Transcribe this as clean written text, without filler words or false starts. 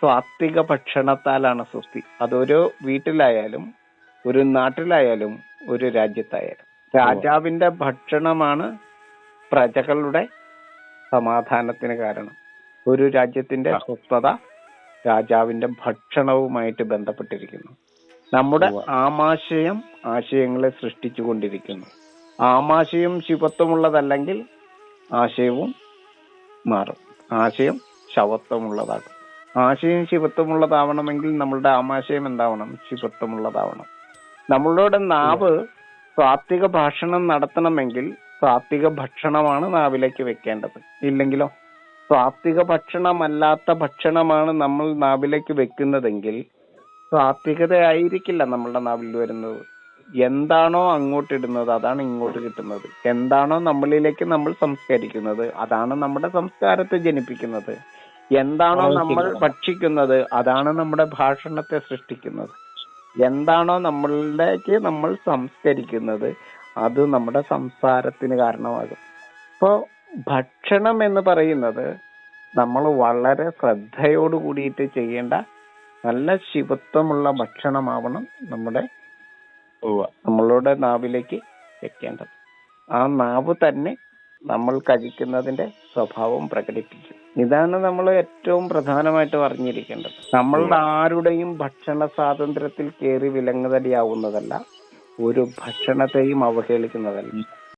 സാത്വിക ഭക്ഷണത്താലാണ് സൃഷ്ടി. അതൊരു വീട്ടിലായാലും ഒരു നാട്ടിലായാലും ഒരു രാജ്യത്തായാലും. രാജാവിന്റെ ഭക്ഷണമാണ് പ്രജകളുടെ സമാധാനത്തിന് കാരണം. ഒരു രാജ്യത്തിന്റെ സ്വസ്ഥത രാജാവിന്റെ ഭക്ഷണവുമായിട്ട് ബന്ധപ്പെട്ടിരിക്കുന്നു. നമ്മുടെ ആശയങ്ങളെ സൃഷ്ടിച്ചുകൊണ്ടിരിക്കുന്നു. ആമാശയം ശിവത്വമുള്ളതല്ലെങ്കിൽ ആശയവും മാറും. ആശയം ശവത്വമുള്ളതാകും. ആശയം ശിവത്വമുള്ളതാവണമെങ്കിൽ നമ്മളുടെ ആമാശയം എന്താവണം? ശിവത്വമുള്ളതാവണം. നമ്മളുടെ നാവ് സാത്വിക ഭാഷണം നടത്തണമെങ്കിൽ സാത്വിക ഭക്ഷണമാണ് നാവിലേക്ക് വെക്കേണ്ടത്. ഇല്ലെങ്കിലോ സാത്വിക ഭക്ഷണമല്ലാത്ത ഭക്ഷണമാണ് നമ്മൾ നാവിലേക്ക് വെക്കുന്നതെങ്കിൽ സാത്വികതയായിരിക്കില്ല നമ്മളുടെ നാവിൽ വരുന്നത്. എന്താണോ അങ്ങോട്ടിടുന്നത് അതാണ് ഇങ്ങോട്ട് കിട്ടുന്നത്. എന്താണോ നമ്മളിലേക്ക് നമ്മൾ സംസ്കരിക്കുന്നത് അതാണ് നമ്മുടെ സംസ്കാരത്തെ ജനിപ്പിക്കുന്നത്. എന്താണോ നമ്മൾ ഭക്ഷിക്കുന്നത് അതാണ് നമ്മുടെ ഭാഷണത്തെ സൃഷ്ടിക്കുന്നത്. എന്താണോ നമ്മളിലേക്ക് നമ്മൾ സംസ്കരിക്കുന്നത് അത് നമ്മുടെ സംസാരത്തിന് കാരണമാകും. ഇപ്പോ ഭക്ഷണം എന്ന് പറയുന്നത് നമ്മൾ വളരെ ശ്രദ്ധയോട് കൂടിയിട്ട് ചെയ്യേണ്ട നല്ല ശിവത്വമുള്ള ഭക്ഷണമാവണം നമ്മളുടെ നാവിലേക്ക് വെക്കേണ്ടത്. ആ നാവ് തന്നെ നമ്മൾ കഴിക്കുന്നതിന്റെ സ്വഭാവം പ്രകടിപ്പിക്കും. ഇതാണ് നമ്മൾ ഏറ്റവും പ്രധാനമായിട്ട് അറിഞ്ഞിരിക്കേണ്ടത്. നമ്മളുടെ ആരുടെയും ഭക്ഷണ സ്വാതന്ത്ര്യത്തിൽ കയറി വിലങ്ങുതടിയാവുന്നതല്ല, ഒരു ഭക്ഷണത്തെയും അവഹേളിക്കുന്നതല്ല.